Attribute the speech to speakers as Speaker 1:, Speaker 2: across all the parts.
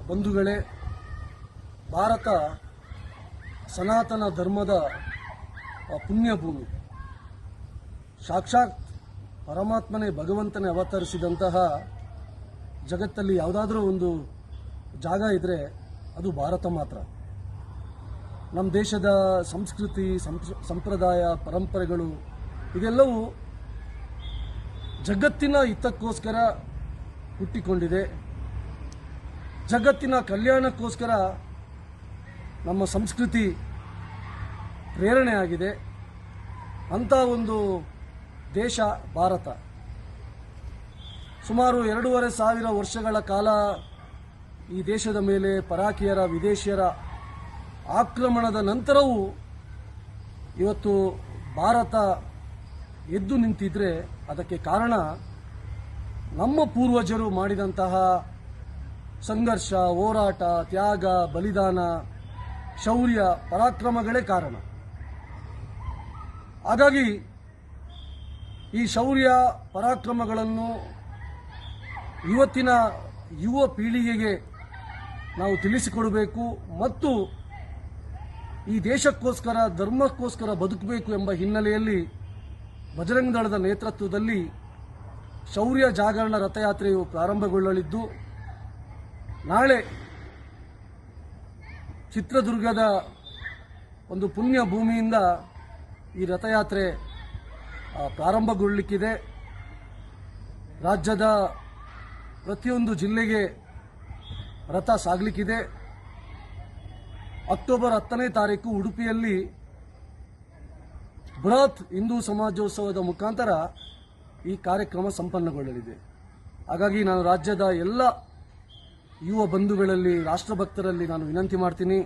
Speaker 1: ಬಂಧುಗಳೇ, ಭಾರತ ಸನಾತನ ಧರ್ಮದ ಪುಣ್ಯಭೂಮಿ. ಸಾಕ್ಷಾತ್ ಪರಮಾತ್ಮನೇ ಭಗವಂತನೇ ಅವತರಿಸಿದಂತಹ ಜಗತ್ತಲ್ಲಿ ಯಾವುದಾದ್ರೂ ಒಂದು ಜಾಗ ಇದ್ದರೆ ಅದು ಭಾರತ ಮಾತ್ರ. ನಮ್ಮ ದೇಶದ ಸಂಸ್ಕೃತಿ, ಸಂಪ್ರದಾಯ, ಪರಂಪರೆಗಳು ಇದೆಲ್ಲವೂ ಜಗತ್ತಿನ ಹಿತಕ್ಕೋಸ್ಕರ ಹುಟ್ಟಿಕೊಂಡಿದೆ. ಜಗತ್ತಿನ ಕಲ್ಯಾಣಕ್ಕೋಸ್ಕರ ನಮ್ಮ ಸಂಸ್ಕೃತಿ ಪ್ರೇರಣೆ ಆಗಿದೆ. ಅಂಥ ಒಂದು ದೇಶ ಭಾರತ. ಸುಮಾರು 2,500 ವರ್ಷಗಳ ಕಾಲ ಈ ದೇಶದ ಮೇಲೆ ಪರಾಕೀಯರ, ವಿದೇಶಿಯರ ಆಕ್ರಮಣದ ನಂತರವೂ ಇವತ್ತು ಭಾರತ ಎದ್ದು ನಿಂತಿದ್ರೆ ಅದಕ್ಕೆ ಕಾರಣ ನಮ್ಮ ಪೂರ್ವಜರು ಮಾಡಿದಂತಹ ಸಂಘರ್ಷ, ಹೋರಾಟ, ತ್ಯಾಗ, ಬಲಿದಾನ, ಶೌರ್ಯ, ಪರಾಕ್ರಮಗಳೇ ಕಾರಣ. ಹಾಗಾಗಿ ಈ ಶೌರ್ಯ ಪರಾಕ್ರಮಗಳನ್ನು ಇವತ್ತಿನ ಯುವ ಪೀಳಿಗೆಗೆ ನಾವು ತಿಳಿಸಿಕೊಡಬೇಕು ಮತ್ತು ಈ ದೇಶಕ್ಕೋಸ್ಕರ, ಧರ್ಮಕ್ಕೋಸ್ಕರ ಬದುಕಬೇಕು ಎಂಬ ಹಿನ್ನೆಲೆಯಲ್ಲಿ ಬಜರಂಗ ದಳದ ನೇತೃತ್ವದಲ್ಲಿ ಶೌರ್ಯ ಜಾಗರಣ ರಥಯಾತ್ರೆಯು ಪ್ರಾರಂಭಗೊಳ್ಳಲಿದ್ದು, ನಾಳೆ ಚಿತ್ರದುರ್ಗದ ಒಂದು ಪುಣ್ಯ ಭೂಮಿಯಿಂದ ಈ ರಥಯಾತ್ರೆ ಪ್ರಾರಂಭಗೊಳ್ಳಲಿಕ್ಕಿದೆ. ರಾಜ್ಯದ ಪ್ರತಿಯೊಂದು ಜಿಲ್ಲೆಗೆ ರಥ ಸಾಗಲಿಕ್ಕಿದೆ. ಅಕ್ಟೋಬರ್ 10ನೇ ತಾರೀಕು ಉಡುಪಿಯಲ್ಲಿ ಬೃಹತ್ ಹಿಂದೂ ಸಮಾಜೋತ್ಸವದ ಮುಖಾಂತರ ಈ ಕಾರ್ಯಕ್ರಮ ಸಂಪನ್ನಗೊಳ್ಳಲಿದೆ. ಹಾಗಾಗಿ ನಾನು ರಾಜ್ಯದ ಎಲ್ಲ ಯುವ ಬಂಧುಗಳಲ್ಲಿ, ರಾಷ್ಟ್ರಭಕ್ತರಲ್ಲಿ ನಾನು ವಿನಂತಿ ಮಾಡ್ತೀನಿ,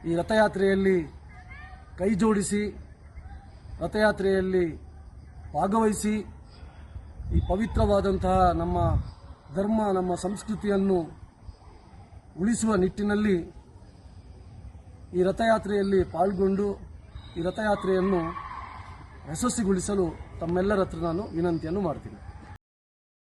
Speaker 1: ಈ ರಥಯಾತ್ರೆಯಲ್ಲಿ ಕೈ ಜೋಡಿಸಿ, ರಥಯಾತ್ರೆಯಲ್ಲಿ ಭಾಗವಹಿಸಿ, ಈ ಪವಿತ್ರವಾದಂತಹ ನಮ್ಮ ಧರ್ಮ, ನಮ್ಮ ಸಂಸ್ಕೃತಿಯನ್ನು ಉಳಿಸುವ ನಿಟ್ಟಿನಲ್ಲಿ ಈ ರಥಯಾತ್ರೆಯಲ್ಲಿ ಪಾಲ್ಗೊಂಡು ಈ ರಥಯಾತ್ರೆಯನ್ನು ಯಶಸ್ವಿಗೊಳಿಸಲು ತಮ್ಮೆಲ್ಲರ ಹತ್ರ ನಾನು ವಿನಂತಿಯನ್ನು ಮಾಡ್ತೀನಿ.